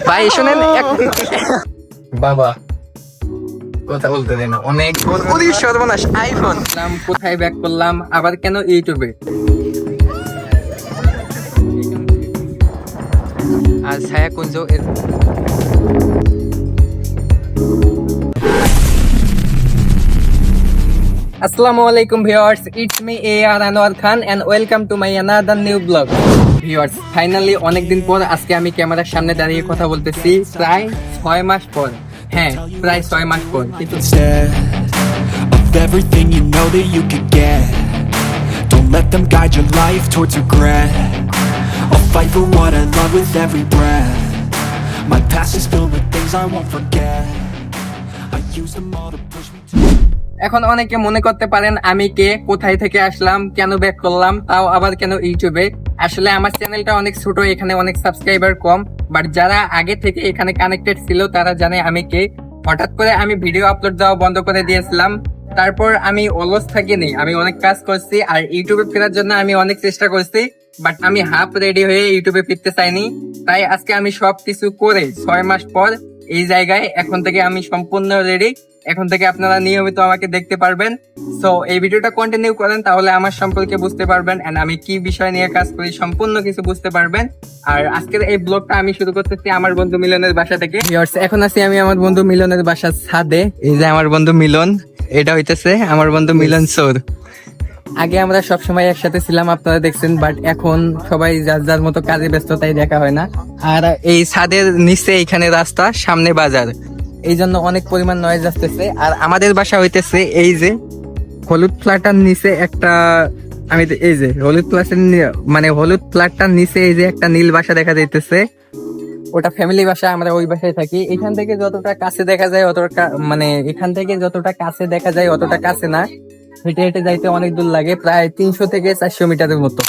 ভাই শোনেন বাবা কথা বলতে দেয় না অনেক সর্বনাশ আইফোন কোথায় ব্যাক করলাম আবার কেন ইউটিউবে আর ছায়া কুঞ্জ আসসালামু আলাইকুম viewers, it's me AR Anwar Khan and welcome to my another new blog. Viewers, finally অনেকদিন পর আজকে আমি ক্যামেরার সামনে দাঁড়িয়ে কথা বলতেছি, প্রায় 6 মাস পর। হ্যাঁ, প্রায় 6 মাস পর। কিন্তু of everything you know that you could get. Don't let them guide your life towards regret. I'll fight for what I love with every breath. My past is filled with things I won't forget. I use them all to push me to. এখন অনেকে মনে করতে পারেন আমি কে, কোথায় থেকে আসলাম, কেন back করলাম, তাও আবার কেন ইউটিউবে। আসলে আমার চ্যানেলটা অনেক ছোট, এখানে অনেক সাবস্ক্রাইবার কম, বাট যারা আগে থেকে এখানে কানেক্টেড ছিল তারা জানে আমি কে। হঠাৎ করে আমি ভিডিও আপলোড দেওয়া বন্ধ করে দিয়েছিলাম, তারপর আমি অলস থাকিনি, আমি অনেক কাজ করছি আর ইউটিউবে ফেরার জন্য আমি অনেক চেষ্টা করছি, বাট আমি হাফ রেডি হয়ে ইউটিউবে ফিরতে চাইনি। তাই আজকে আমি সবকিছু করে 6 মাস পর এই জায়গায়, এখন থেকে আমি সম্পূর্ণ রেডি। এখন থেকে আপনারা নিয়মিত আমাকে দেখতে পারবেন। সো এই ভিডিওটা কন্টিনিউ করেন, তাহলে আমার সম্পর্কে বুঝতে পারবেন এন্ড আমি কি বিষয় নিয়ে কাজ করি সম্পূর্ণ কিছু বুঝতে পারবেন। আর আজকের এই ব্লগটা আমি শুরু করতেছি আমার বন্ধু মিলনের বাসা থেকে। এখন আছি আমি আমার বন্ধু মিলনের বাসার ছাদে। এই যে আমার বন্ধু মিলন, এটা হইতেছে আমার বন্ধু মিলন সোর। আগে আমরা সবসময় একসাথে ছিলাম, আপনারা দেখছেন, বাট এখন সবাই যার যার মতো কাজে ব্যস্ত, তাই দেখা হয় না। আর এই ছাদের নিচে এইখানে রাস্তা, সামনে বাজার, এই জন্য অনেক পরিমাণ নয়েজ আসতেছে। আর আমাদের বাসা হইতেছে এই যে হলুদ ফ্ল্যাটার নিচে একটা, আমি এই যে হলুদ ফ্ল্যাটের মানে হলুদ ফ্ল্যাটটার নিচে এই যে একটা নীল বাসা দেখা যাইতেছে, ওটা ফ্যামিলি বাসা, আমরা ওই বাসায় থাকি। এখান থেকে যতটা কাছে দেখা যায় অতটা, মানে এখান থেকে যতটা কাছে দেখা যায় অতটা কাছে না, হেঁটে হেঁটে যাইতে অনেক দূর লাগে, প্রায় 300 থেকে 400 মিটারের মতো।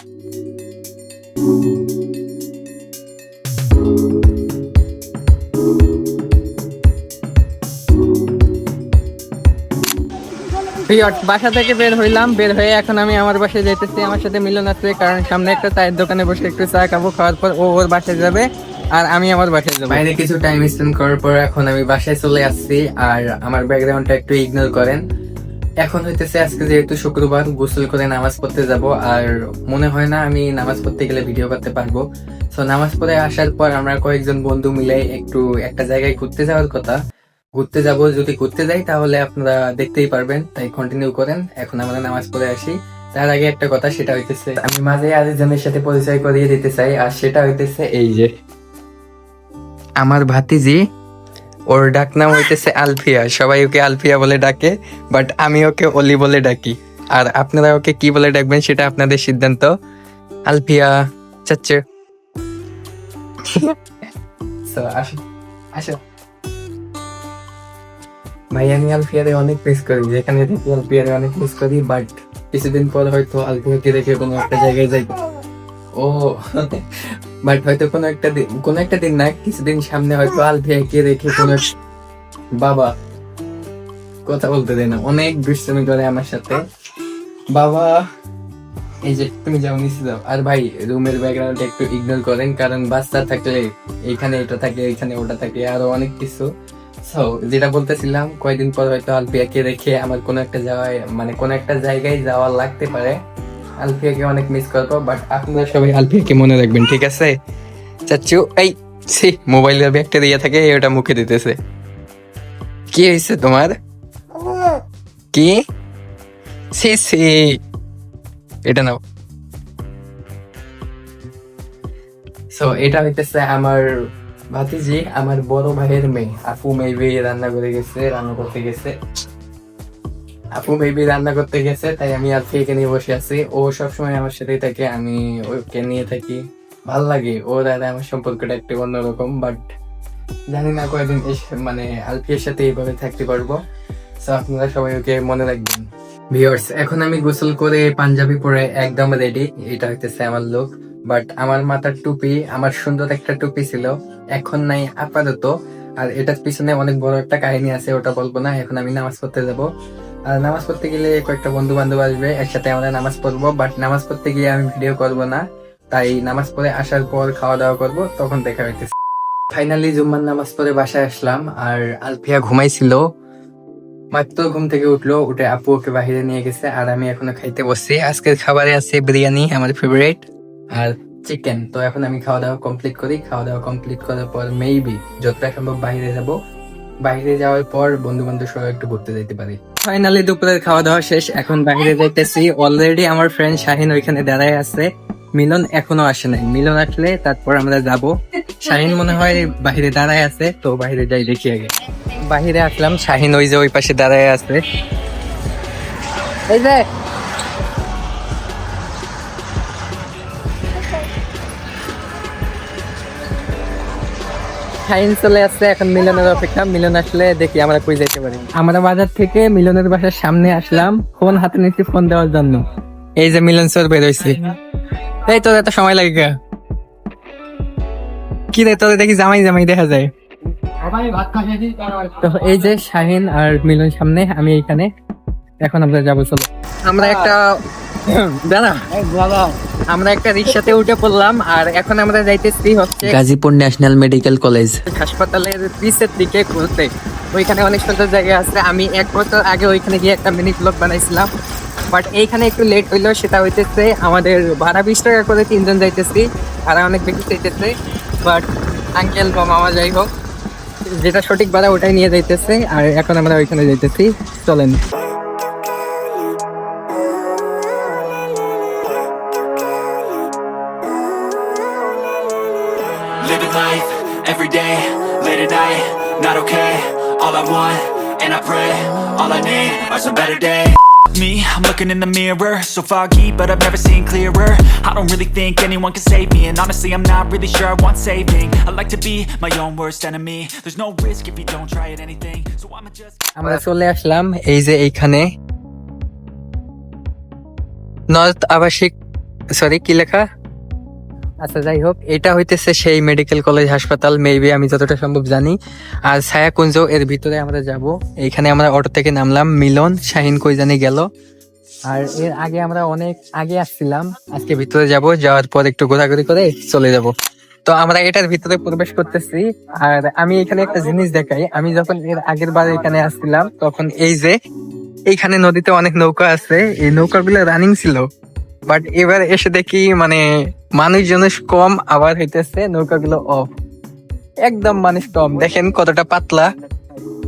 বাসা থেকে বের হইলাম, বের হয়ে এখন আমি আমার বাসায় যাইতেছি। আমার সাথে মিলন আছে, কারণ সামনে একটা চায়ের দোকানে বসে একটু চা খাবো, খাওয়ার পর ও ওর বাসায় যাবে আর আমি আমার বাসায় যাবো। বাইরে কিছু টাইম স্পেন্ড করার পর এখন আমি বাসায় চলে আসছি। আর আমার ব্যাকগ্রাউন্ডটা একটু ইগনোর করেন। এখন হইতেছে আজকে যেহেতু শুক্রবার, গোসল করে নামাজ পড়তে যাব, আর মনে হয় না আমি নামাজ পড়তে গেলে ভিডিও করতে পারবো। তো নামাজ পড়ে আসার পর আমরা কয়েকজন বন্ধু মিলে একটু একটা জায়গায় ঘুরতে যাওয়ার কথা, ঘুরতে যাব। যদি ঘুরতে যাই তাহলে আপনারা দেখতেই পারবেন, তাই কন্টিনিউ করেন। এখন আমরা নামাজ পড়ে আসি। তার আগে একটা কথা, সেটা হইতেছে আমি মাঝে আরেকজনের সাথে পরিচয় করিয়ে দিতে চাই, আর সেটা হইতেছে এই যে আমার ভাতিজি। ওর ডাক নাম হইতেছে আলফিয়া, সবাই ওকে আলফিয়া বলে ডাকে, বাট আমি ওকে অলি বলে ডাকি। আর আপনারা ওকে কি বলে ডাকবেন সেটা আপনাদের সিদ্ধান্ত। আলফিয়া চাচ্ছে। আসো আসো ভাই, আমি আলফিয়ারে অনেক মিস করি, যেখানে দেখি আলফিয়ারে অনেক মিস করি, বাট কিছুদিন পর হয়তো আলফিয়াকে রেখে কোনো একটা জায়গায় যাই। ও বাট হয়তো কোনো একটা দিন না, কিছুদিন সামনে হয়তো আলফিয়াকে রেখে কোনো বাবা কথা বলতে দেয় না, অনেক দুষ্টামি করে আমার সাথে। বাবা এই যে তুমি যাও, নিচে যাও। আর ভাই, রুমের ব্যাকগ্রাউন্ড একটু ইগনোর করেন, কারণ বাচ্চা থাকলে এইখানে এটা থাকে, এইখানে ওটা থাকে, আরো অনেক কিছু। সো যেটা বলতেছিলাম, কয়দিন পর হয়তো আলফিয়াকে রেখে আমার কোনো একটা যাওয়ায়, মানে কোনো একটা জায়গায় যাওয়া লাগতে পারে। আলফিয়াকে অনেক মিস করবো, বাট আপনারা সবাই আলফিয়াকে মনে রাখবেন, ঠিক আছে? চাচ্ছু এই সি মোবাইলের ব্যাগটা দিয়ে থাকে, ওটা মুখে দিতেছে। কি হয়েছে তোমার? কি সি সি এটা নাও। সো এটা হইতেছে আমার ভাতিজি, আমার বড় ভাইয়ের মেয়ে। আপু মেবি রান্না করতে গেছে, তাই আমি আলফিয়াকে নিয়ে বসে আছি। ও সবসময় আমার সাথেই থাকে, আমি ওকে নিয়ে থাকি, ভাল লাগে। ওর আর আমার সম্পর্কটা একটু অন্যরকম, বাট জানি না কয়দিন মানে আলফিয়ার সাথে এইভাবে থাকতে পারবো। সো আপনারা সবাই ওকে মনে রাখবেন। ভিউয়ার্স, এখন আমি গোসল করে পাঞ্জাবি পরে একদম রেডি। এটা হইতেছে আমার লুক, বাট আমার মাথার টুপি, আমার সুন্দর একটা টুপি ছিল, এখন নাই আপাতত। আর এটার পিছনে অনেক বড় একটা কাহিনী আছে, ওটা বলবো না। এখন আমি নামাজ পড়তে যাবো, আর নামাজ পড়তে গেলে কয়েকটা বন্ধু বান্ধব আসবে, একসাথে আমরা নামাজ পড়বো, বাট নামাজ পড়তে গিয়ে আমি ভিডিও করবো না। তাই নামাজ পড়ে আসার পর খাওয়া দাওয়া করব, তখন দেখা হইতেছে। ফাইনালি জুম্মার নামাজ পড়ে বাসায় আসলাম, আর আলফিয়া ঘুমাইছিল, মাত্র ঘুম থেকে উঠলো, উঠে আপু ওকে বাহিরে নিয়ে গেছে, আর আমি এখনো খাইতে বসছি। আজকের খাবারে আছে বিরিয়ানি, আমার ফেভারিট, আর চিকেন। তো এখন আমি খাওয়া দাওয়া কমপ্লিট করি, খাওয়া দাওয়া কমপ্লিট করার পর মেবি যতটা সম্ভব বাইরে যাব, বাইরে যাওয়ার পর বন্ধু বান্ধব সহ একটু ঘুরতে যেতে পারি। ফাইনালি দুপুরের খাওয়া দাওয়া শেষ, এখন বাইরে যাইতেছি। অলরেডি আমার ফ্রেন্ড শাহিন ওইখানে দাঁড়ায় আছে, মিলন এখনো আসে নাই। মিলন আসলে তারপর আমরা যাব। শাহিন মনে হয় বাইরে দাঁড়ায় আছে, তো বাইরে যাই দেখি আগে। বাহিরে আসলাম, শাহিন ওই যে ওই পাশে দাঁড়ায় আছে। এই যে শাহিন চলে আসছে, এখন মিলনের অপেক্ষা। মিলন আসলে দেখি আমরা কই যেতে পারি। আমরা বাজার থেকে মিলনের বাসার সামনে আসলাম, ফোন হাতে নিচ্ছি ফোন দেওয়ার জন্য। এই যে মিলন স্যার বেরোইছে। এই তোর এত সময় লাগে কে? কি রে তোদের দেখি জামাই জামাই দেখা যায়। তো এই যে শাহিন আর মিলন সামনে, আমি এইখানে। এখন আমরা যাবো, চলো। আমরা একটা আমরা একটা রিক্সাতে উঠে পড়লাম, আর এখন আমরা যাইতেছি হচ্ছে গাজীপুর ন্যাশনাল মেডিকেল কলেজ। হাসপাতালের পিছের দিকে ঘুরতে। ওইখানে অনেক সুন্দর জায়গা আছে। আমি 1 বছর আগে ওইখানে গিয়ে একটা মিনি ব্লগ বানাইছিলাম, বাট এইখানে একটু লেট হইলো। সেটা হইতেছে আমাদের ভাড়া 20 টাকা করে 3 জন যাইতেছি, ভাড়া অনেক বেশি চাইতেছে, বাট আঙ্কেল বা মামা যাই হোক, যেটা সঠিক ভাড়া ওটাই নিয়ে যাইতেছে। আর এখন আমরা ওইখানে যাইতেছি, চলেন। Living life, every day, late at night, not okay. All I want, and I pray, all I need are some better days. Me, I'm looking in the mirror, so foggy, but I've never seen clearer. I don't really think anyone can save me, and honestly I'm not really sure I want saving. I like to be my own worst enemy. There's no risk if you don't try at anything, so I'ma just... আমরা চলে আসলাম এই যে এইখানে, north আবাসিক, sorry কি লেখা, আচ্ছা যাই হোক, এটা হইতেছে সেই মেডিকেল কলেজ হাসপাতাল মেবি, আমি যতটা সম্ভব জানি। আর ছায়াকুঞ্জ এর ভিতরে আমরা যাব। এইখানে আমরা অটো থেকে নামলাম, মিলন শাহিন কই জানি গেল। আর এর আগে আমরা অনেক আগে আসছিলাম, আজকে ভিতরে যাব, যাওয়ার পর একটু ঘোরাঘুরি করে চলে যাব। তো আমরা এটার ভিতরে প্রবেশ করতেছি। আর আমি এখানে একটা জিনিস দেখাই, আমি যখন এর আগের বার এখানে আসছিলাম, তখন এই যে এইখানে নদীতে অনেক নৌকা আছে, এই নৌকাগুলো রানিং ছিল, বাট এবার এসে দেখি মানে মানুষজন কম, আবার হইতেছে নৌকাগুলো অফ, একদম মানুষ কম। দেখেন কতটা পাতলা,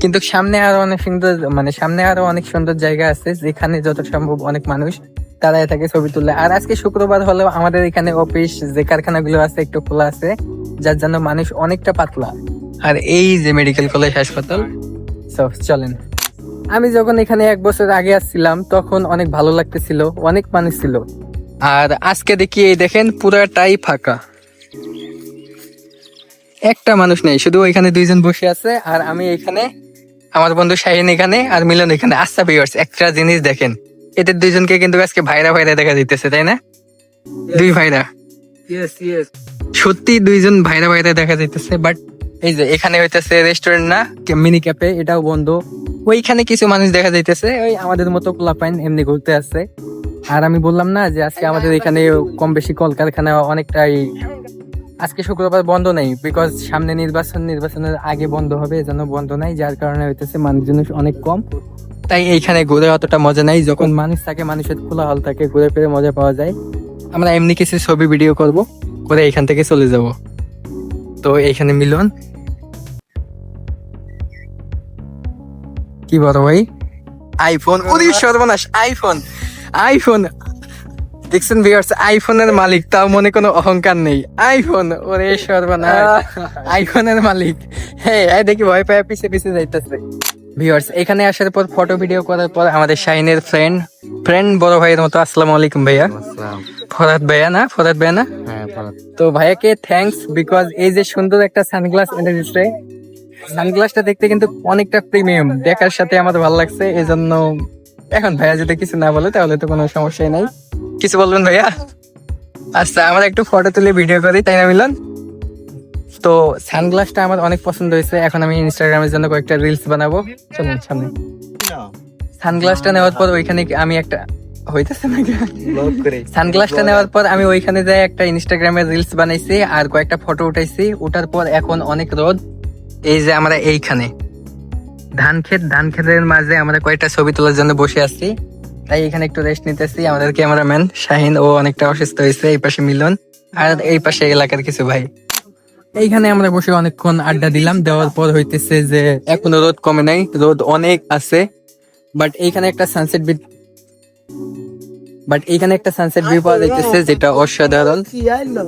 কিন্তু সামনে আরো অনেক সুন্দর, মানে সামনে আরো অনেক সুন্দর জায়গা আছে, যেখানে যত সম্ভব অনেক মানুষ দাঁড়ায় থাকে ছবি তুলে। আর আজকে শুক্রবার হলেও আমাদের এখানে অফিস, যে কারখানাগুলো আছে একটু খোলা আছে, যার জন্য মানুষ অনেকটা পাতলা। আর এই যে মেডিকেল কলেজ হাসপাতাল, সব চলেন। আমি যখন এখানে 1 বছর আগে আসছিলাম, তখন অনেক ভালো লাগতেছিল, অনেক মানুষ ছিল। আর আজকে দেখি এই দেখেন পুরাটাই ফাঁকা, একটা মানুষ নেই, শুধু ওইখানে 2 জন বসে আছে, আর আমি এখানে, আমার বন্ধু শাহিন এখানে, আর মিলন এখানে। আচ্ছা ভিউয়ার্স, একটা জিনিস দেখেন, এদের 2 জনকে কিন্তু আজকে ভাইরা ভাইরা দেখা দিতেছে, তাই না? 2 ভাইরা, সত্যি 2 জন ভাইরা ভাইরা দেখা যাইতেছে। বাট এই যে এখানে হইতেছে রেস্টুরেন্ট না, মিনি ক্যাফে, এটাও বন্ধ। ওইখানে কিছু মানুষ দেখা যাইতেছে, ওই আমাদের মতো পোলাপাইন এমনি ঘুরতে আসছে। আর আমি বললাম না যে আজকে আমাদের এখানে কম বেশি কলকারখানা অনেকটাই, আজকে শুক্রবার বন্ধ নেই, বিকজ সামনে নির্বাচনের আগে বন্ধ হবে, এজন্য বন্ধ নাই, যার কারণে হইতেছে মানুষজন অনেক কম। তাই এইখানে ঘুরে অতটা মজা নাই, যখন মানুষ থাকে, মানুষের খোলা হল থাকে, ঘুরে ফিরে মজা পাওয়া যায়। আমরা এমনি কিছু ছবি ভিডিও করব, করে এখান থেকে চলে যাব। তো এইখানে মিলন, কি বড় ভাই, আইফোন, ওরে সর্বনাশ, আইফোন দেখছেন ভিউয়ার্স, আইফোনের মালিক, তাও মনে কোনো অহংকার নেই, আইফোন, ওরে সর্বনাশ, আইফোনের মালিক। হ্যাঁ, দেখি ভয় পায় পিছে পিছে যাইতেছে। ভিউয়ার্স, এখানে আসার পর ফটো ভিডিও করার পর আমাদের শাহিনের ফ্রেন্ড বড় ভাইয়ের মতো, আসসালামু আলাইকুম ভাইয়া। ফরাদ ভাইয়া না? তো ভাইয়াকে থ্যাঙ্কস, বিকজ এই যে সুন্দর একটা সানগ্লাস এনে দিচ্ছে, সানগ্লাসটা দেখতে কিন্তু অনেকটা প্রিমিয়াম, দেখার সাথে আমার ভালো লাগছে, এজন্য। এখন ভাইয়া যদি কিছু না বলে তাহলে তো কোনো সমস্যাই নাই। কিছু বলবেন ভাইয়া? আচ্ছা, আমরা একটু ফটো তুলে ভিডিও করি, তাই না মিলন? তো সানগ্লাসটা আমার অনেক পছন্দ হয়েছে, এখন আমি ইনস্টাগ্রামের জন্য কয়েকটা রিলস বানাবো। চলুন সামনে। সানগ্লাসটা নেওয়ার পর ওইখানে আমি একটা হইতেছে না সানগ্লাসটা নেওয়ার পর আমি ওইখানে যাই একটা ইনস্টাগ্রামে রিলস বানাইছি আর কয়েকটা ফটো উঠাইছি। ওঠার পর এখন অনেক রোদ। এই যে আমরা এইখানে ধান ক্ষেতের মাঝে আমরা কয়েকটা ছবি তোলার জন্য বসে আছি, তাই এখানে একটু রেস্ট নিতেছি। আমাদের ক্যামেরাম্যান শাহিন ও অনেকটা অসুস্থ হয়েছে, এই পাশে মিলন আর এই পাশে এলাকার কিছু ভাই। এইখানে আমরা বসে অনেকক্ষণ আড্ডা দিলাম, দেওয়ার পর হইতেছে যে এখনো রোদ কমে নাই, রোদ অনেক আছে। বাট এইখানে একটা সানসেট ভিউ পাওয়া যাইতেছে যেটা অসাধারণ।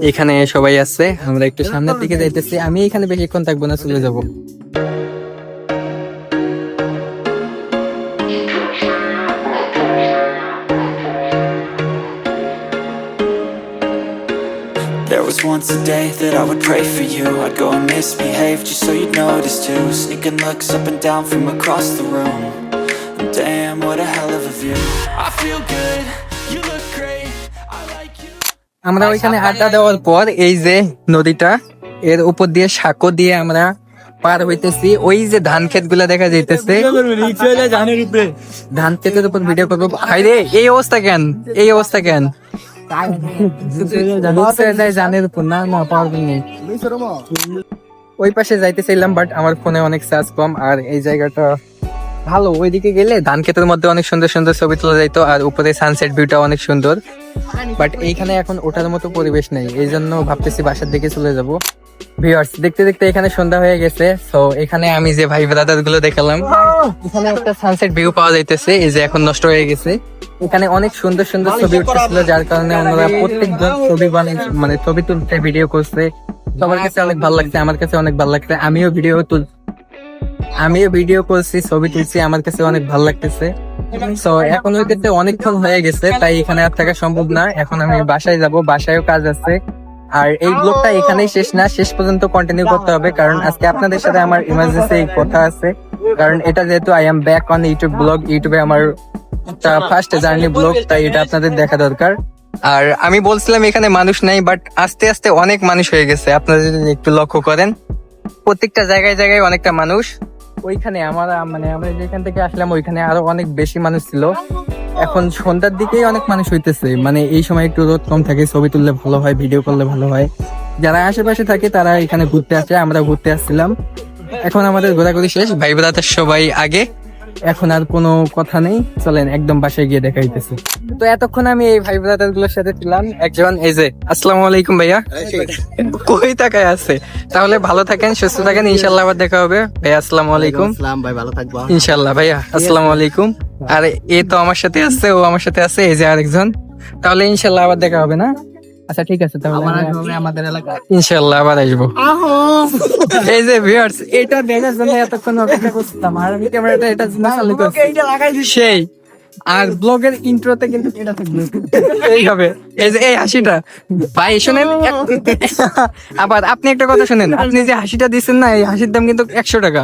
এখানে সবাই আছে, আমরা একটু সামনের দিকে যাইতেছি। আমি এখানে বেশিক্ষণ থাকবো না, চলে যাবো। There was once a day that I would pray for you. I'd go and misbehave just so you'd notice too. Sneaking looks up and down from across the room. Damn, what a hell of a view. I feel good, you look great, I like you. আমরা ওইখানে আড্ডা দেওয়ার পর এই যে নদীটা, এর উপর দিয়ে সাঁকো দিয়ে আমরা পার হইতেছি। ওই যে ধান ক্ষেত গুলা দেখা যাইতেছে, ধান ক্ষেতের উপর ভিডিও করবো। আরে এই অবস্থা কেন, এই অবস্থা কেন? জানের উপর না না পারবেন নেই। ওই পাশে যাইতেছিলাম বাট আমার ফোনে অনেক চার্জ কম। আর এই জায়গাটা ভালো, ওইদিকে গেলে ধান ক্ষেতের মধ্যে অনেক সুন্দর সুন্দর ছবি তোলা যাইতো আর উপরে সানসেট ভিউটা অনেক সুন্দর। বাট এইখানে এখন ওঠার মতো পরিবেশ নেই, এই জন্য ভাবতেছি বাসার দিকে চলে যাব। ভিউয়ার্স, দেখতে দেখতে এখানে সন্ধ্যা হয়ে গেছে। তো এখানে আমি যে ভাই ব্রাদার গুলো দেখালাম, এখানে একটা সানসেট ভিউ পাওয়া যাইতেছে। এই যে এখন নষ্ট হয়ে গেছে। এখানে অনেক সুন্দর সুন্দর ছবি উঠতেছিল, যার কারণে ওনারা প্রত্যেকজন ছবি মানে ছবি তুলতে ভিডিও করছে। সবার কাছে অনেক ভালো লাগছে, আমার কাছে অনেক ভালো লাগছে। আমিও ভিডিও করছি, ছবি তুলছি, আমার কাছে অনেক ভালো লাগতেছে। তো এখন হইতেছে অনেকক্ষণ হয়ে গেছে, তাই এখানে আর থাকা সম্ভব না। এখন আমি বাসায় যাব, বাসায়ও কাজ আছে। আর এই ব্লগটা এখানেই শেষ না, শেষ পর্যন্ত কন্টিনিউ করতে হবে, কারণ আজকে আপনাদের সাথে আমার ইমার্জেন্সি কথা আছে। কারণ এটা যেহেতু I am back on YouTube blog, ইউটিউবে আমার ফার্স্ট জার্নি ব্লগ, তাই এটা আপনাদের দেখা দরকার। আর আমি বলছিলাম এখানে মানুষ নাই, বাট আস্তে আস্তে অনেক মানুষ হয়ে গেছে। আপনারা যদি একটু লক্ষ্য করেন, প্রত্যেকটা জায়গায় জায়গায় অনেকটা মানুষ। ওইখানে আমরা যেখান থেকে আসলাম ওইখানে আরো অনেক বেশি মানুষ ছিল। এখন সন্ধ্যার দিকেই অনেক মানুষ হইতেছে, মানে এই সময় একটু রোদ কম থাকে, ছবি তুললে ভালো হয়, ভিডিও করলে ভালো হয়। যারা আশেপাশে থাকে তারা এখানে ঘুরতে আসে, আমরা ঘুরতে আসছিলাম। এখন আমাদের ঘোরাঘুরি শেষ, ভাই ব্রাদার সবাই আগে। এখন আর কোনো কথা নেই, চলেন একদম বাসায় গিয়ে দেখা হইতেছে। তো এতক্ষণ আমি এই ভাই ব্রাদার গুলোর সাথে ছিলাম। একজন এই যে আসসালামু আলাইকুম ভাইয়া, কই তাকায় আছে? তাহলে ভালো থাকেন, সুস্থ থাকেন, ইনশাল্লাহ আবার দেখা হবে। ভাইয়া আসসালামু আলাইকুম। ভাই ভালো থাকবা ইনশাল্লাহ ভাইয়া, আসসালামু আলাইকুম। আর এ তো আমার সাথে আছে, ও আমার সাথে আছে, এই যে আরেকজন। তাহলে ইনশাল্লাহ আবার দেখা হবে না? আচ্ছা ঠিক আছে, তাহলে আমাদের এলাকায় ইনশাল্লাহ আবার আসবো। এই যে ভিউয়ার্স, এটা দেখার জন্য এতক্ষণ অপেক্ষা করছিলাম, আর আমি ক্যামেরাটা এটা চালু করছি সেই। আর ব্লগের ইন্ট্রোতে কিন্তু এটা থাকবে, এই হবে। এই যে এই হাসিটা ভাই শুনেন, আবার আপনি একটা কথা শুনেন, আপনি যে হাসিটা দিচ্ছেন না, এই হাসির দাম কিন্তু 100 টাকা,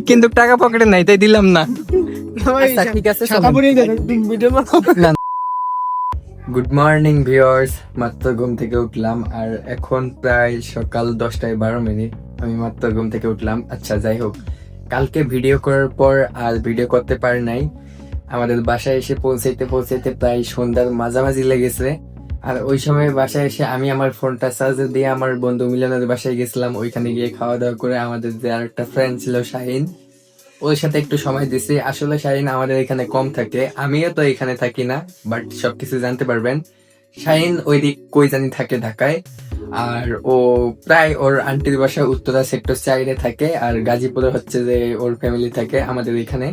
কিন্তু টাকা পকেটে নাই, তাই দিলাম না। আচ্ছা ঠিক আছে, গুড মর্নিং ভিউয়ার্স, মাত্র ঘুম থেকে উঠলাম আর এখন প্রায় সকাল 10:12। আমি মাত্র ঘুম থেকে উঠলাম। আচ্ছা যাই হোক, কালকে ভিডিও করার পর আর ভিডিও করতে পারি নাই। আমাদের বাসায় এসে পৌঁছাইতে প্রায় সন্ধ্যার মাঝামাঝি লেগেছে। আর ওই সময় বাসায় এসে আমি আমার ফোনটা চার্জে দিয়ে আমার বন্ধু মিলনের বাসায় গেছিলাম। ওইখানে গিয়ে খাওয়া দাওয়া করে আমাদের যে আর একটা ফ্রেন্ড ছিল শাহিন, ওর সাথে একটু সময় দিছি। আসলে শাহিন আমাদের এখানে কম থাকে, আমিও তো এখানে থাকি না, বাট সবকিছু জানতে পারবেন। শাহিন ওই দিক কই জানি থাকে ঢাকায়, আর ও প্রায় ওর আন্টির বাসা উত্তরা সেক্টর 4 থাকে, আর গাজীপুরে হচ্ছে যে ওর ফ্যামিলি থাকে। আমাদের এখানে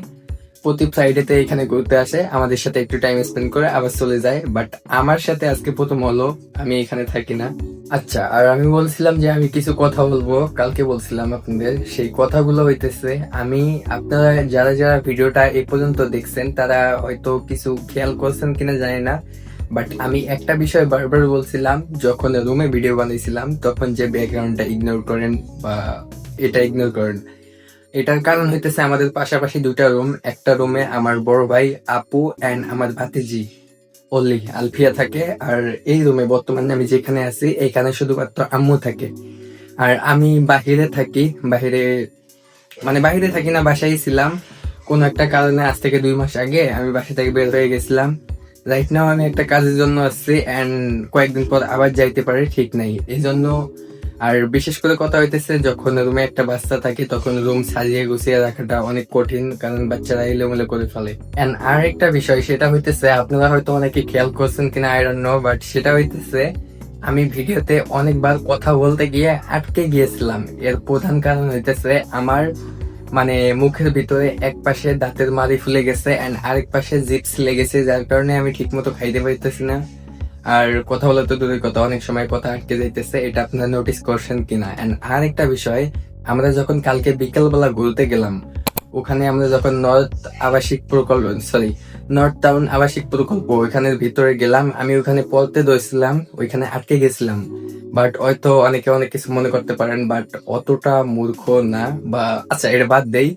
প্রতি ফ্রাইডেতে এখানে ঘুরতে আসে, আমাদের সাথে একটু টাইম স্পেন্ড করে আবার চলে যায়। বাট আমার সাথে আজকে প্রথম হলো, আমি এখানে থাকি না। আচ্ছা, আর আমি বলছিলাম যে আমি কিছু কথা বলবো, কালকে বলছিলাম আপনাদের, সেই কথাগুলো হইতেছে আমি আপনারা যারা যারা ভিডিওটা এই পর্যন্ত দেখছেন তারা হয়তো কিছু খেয়াল করছেন কিনা জানি না, বাট আমি একটা বিষয় বারবার বলছিলাম, যখন রুমে ভিডিও বানাইছিলাম তখন যে ব্যাকগ্রাউন্ডটা ইগনোর করেন বা এটা ইগনোর করেন। এটার কারণ হইতেছে আমাদের পাশাপাশি 2টা রুম, একটা রুমে আমার বড় ভাই আপু এন্ড আমার ভাতিজি অলি আলফিয়া থাকে, আর এই রুমে বর্তমানে আমি যেখানে আছি এখানে শুধুমাত্র আম্মু থাকে। আর আমি বাহিরে থাকি, বাহিরে থাকি না, বাসায় ছিলাম। কোন একটা কারণে আজ থেকে 2 মাস আগে আমি বাসা থেকে বের হয়ে গেছিলাম। রাইট নাও আমি একটা কাজের জন্য আসছি এন্ড কয়েকদিন পর আবার যাইতে পারে ঠিক নাই, এই জন্য। আর বিশেষ করে কথা হইতেছে যখন রুমে একটা বাচ্চা থাকে তখন রুম সাজিয়ে গুছিয়ে রাখাটা অনেক কঠিন, কারণ বাচ্চারা এলোমেলো করে ফেলে। এন্ড আর একটা বিষয় সেটা হইতেছে, আপনারা হয়তো অনেকে খেয়াল করছেন কিনা আই ডোন্ট নো, বাট সেটা হইতেছে আমি ভিডিওতে অনেকবার কথা বলতে গিয়ে আটকে গিয়েছিলাম। এর প্রধান কারণ হইতেছে আমার মানে মুখের ভিতরে এক পাশে দাঁতের মাড়ি ফুলে গেছে এন্ড আরেক পাশে জিপস লেগেছে, যার কারণে আমি ঠিক মতো খাইতে পারতেছি না। আর কথা বলা তো দূরের কথা, অনেক সময় কথা আটকে যাইতেছে, এটা আপনারা নোটিস করছেন কিনা। এন্ড আর একটা বিষয়, আমরা যখন কালকে বিকেলবেলা ঘুরতে গেলাম, ওখানে আমরা যখন নর্থ টাউন আবাসিক প্রকল্প ওইখানের ভিতরে গেলাম, আমি ওখানে পড়তে দইছিলাম, ওইখানে আটকে গেছিলাম। বাট হয়তো অনেকে অনেক কিছু মনে করতে পারেন, বাট অতটা মূর্খ না। বা আচ্ছা, এটা বাদ দেই।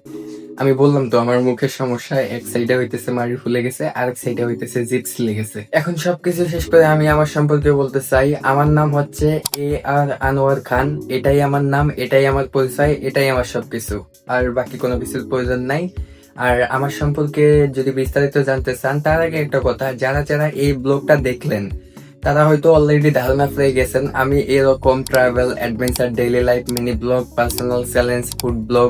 আমি বললাম তো আমার মুখের সমস্যা, এক সাইডে হইতেছে মাড়ি ফুলে গেছে, আরেক সাইডে হইতেছে জিপস লেগেছে। এখন সবকিছু শেষ করে আমি আমার সম্পর্কে বলতে চাই। আমার নাম হচ্ছে AR আনোয়ার খান, এটাই আমার নাম, এটাই আমার পরিচয়, এটাই আমার সবকিছু। আর বাকি কোনো কিছুর প্রয়োজন নাই। আর আমার সম্পর্কে যদি বিস্তারিত জানতে চান, তার আগে একটা কথা, যারা যারা এই ব্লগটা দেখলেন তারা হয়তো অলরেডি ধারণা পেয়ে গেছেন আমি এরকম travel, adventure, daily life, mini blog, personal challenge, food blog,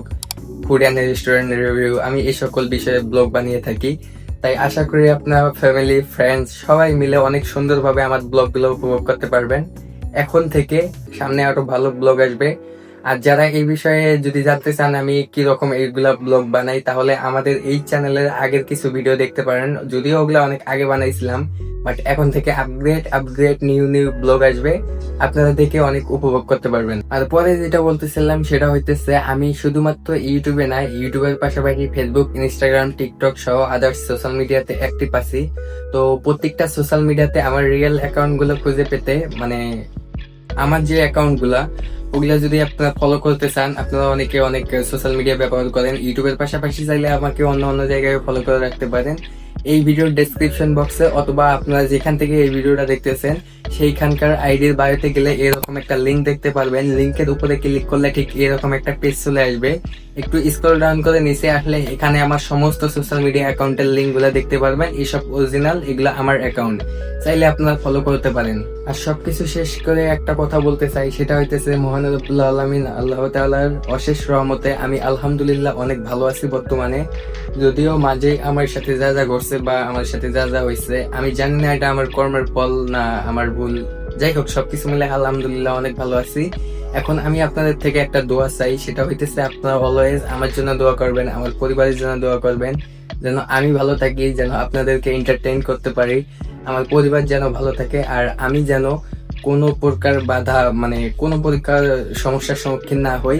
food and restaurant review, আমি এই সকল বিষয়ে ব্লগ বানিয়ে থাকি। তাই আশা করি আপনার ফ্যামিলি, ফ্রেন্ডস সবাই মিলে অনেক সুন্দরভাবে আমার ব্লগগুলো উপভোগ করতে পারবেন। এখন থেকে সামনে আরো ভালো ব্লগ আসবে। আর যারা এই বিষয়ে যদি জানতে চান আমি কি রকম এইগুলা ব্লগ বানাই, তাহলে আমাদের এই চ্যানেলের আগের কিছু ভিডিও দেখতে পারেন। যদিও ওগুলা অনেক আগে বানাইছিলাম, বাট এখন থেকে আপগ্রেড নিউ ব্লগ আসবে, আপনারা দেখে অনেক উপভোগ করতে পারবেন। আর পরে যেটা বলতেছিলাম সেটা হইতেছে, আমি শুধুমাত্র ইউটিউবে না, ইউটিউবের পাশাপাশি ফেসবুক, ইনস্টাগ্রাম, টিকটক সহ আদার্স সোশ্যাল মিডিয়াতে অ্যাক্টিভ আছি। তো প্রত্যেকটা সোশ্যাল মিডিয়াতে আমার রিয়েল অ্যাকাউন্ট গুলো খুঁজে পেতে, মানে আমার যে অ্যাকাউন্ট গুলা ওগুলা যদি আপনারা ফলো করতে চান, আপনারা অনেকে অনেক সোশ্যাল মিডিয়া ব্যবহার করেন, ইউটিউবের পাশাপাশি চাইলে আমাকে অন্য অন্য জায়গায় ফলো করে রাখতে পারেন। এই ভিডিওর ডেসক্রিপশন বক্সে অথবা আপনারা যেখান থেকে এই ভিডিওটা দেখতেছেন সেইখানকার আইডির বায়োতে গেলে এরকম একটা লিঙ্ক দেখতে পারবেন। লিঙ্কের উপরে ক্লিক করলে ঠিক এরকম একটা পেজ চলে আসবে। একটু স্ক্রল ডাউন করে নিচে আসলে এখানে আমার সমস্ত সোশ্যাল মিডিয়া অ্যাকাউন্টের লিঙ্ক গুলা দেখতে পারবেন। এইসব অরিজিনাল, এগুলা আমার অ্যাকাউন্ট, চাইলে আপনারা ফলো করতে পারেন। আর সবকিছু শেষ করে একটা কথা বলতে চাই, সেটা হইতেছে মহান রব্বুল আলামিন আল্লাহ তাআলার অশেষ রহমতে আমি আলহামদুলিল্লাহ অনেক ভালো আছি বর্তমানে। যদিও মাঝে আমার সাথে যা যা ঘটছে বা আমার সাথে যা যা হয়েছে আমি জানি না এটা আমার কর্মের ফল না আমার ভুল, যাই হোক সবকিছু মিলে আলহামদুলিল্লাহ অনেক ভালো আছি। এখন আমি আপনাদের থেকে একটা দোয়া চাই, সেটা হইতেছে আপনারা অলওয়েজ আমার জন্য দোয়া করবেন, আমার পরিবারের জন্য দোয়া করবেন, যেন আমি ভালো থাকি, যেন আপনাদেরকে এন্টারটেইন করতে পারি, আমার পরিবার যেন ভালো থাকে, আর আমি যেন কোনো প্রকার বাধা, মানে কোনো প্রকার সমস্যার সম্মুখীন না হই,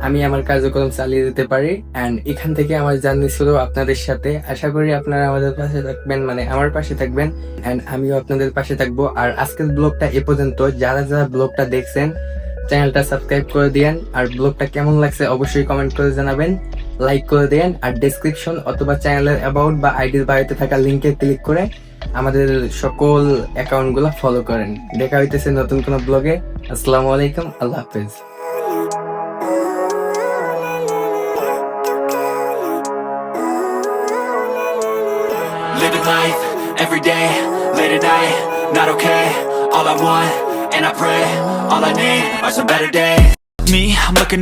আমি আমার কার্যক্রম চালিয়ে যেতে পারি। অ্যান্ড এখান থেকে আমার জার্নি শুরু আপনাদের সাথে। আশা করি আপনারা আমাদের পাশে থাকবেন, মানে আমার পাশে থাকবেন, অ্যান্ড আমিও আপনাদের পাশে থাকবো। আর আজকের ব্লগটা এ পর্যন্ত। যারা যারা ব্লগটা দেখছেন চ্যানেলটা সাবস্ক্রাইব করে দিয়েন, আর ব্লগটা কেমন লাগছে অবশ্যই কমেন্ট করে জানাবেন, লাইক করে দেন, আর ডেসক্রিপশন অথবা চ্যানেলের অ্যাবাউট বা আইডির বায়োতে থাকা লিঙ্কে ক্লিক করে আমাদের সকল অ্যাকাউন্ট গুলা ফলো করেন। দেখা হইতেছে নতুন কোনো ব্লগে। আসসালামু আলাইকুম, আল্লাহ হাফেজ। Living life, every day, late at night, not okay. All I want, and I pray, all I need are some better days. Me, I'm looking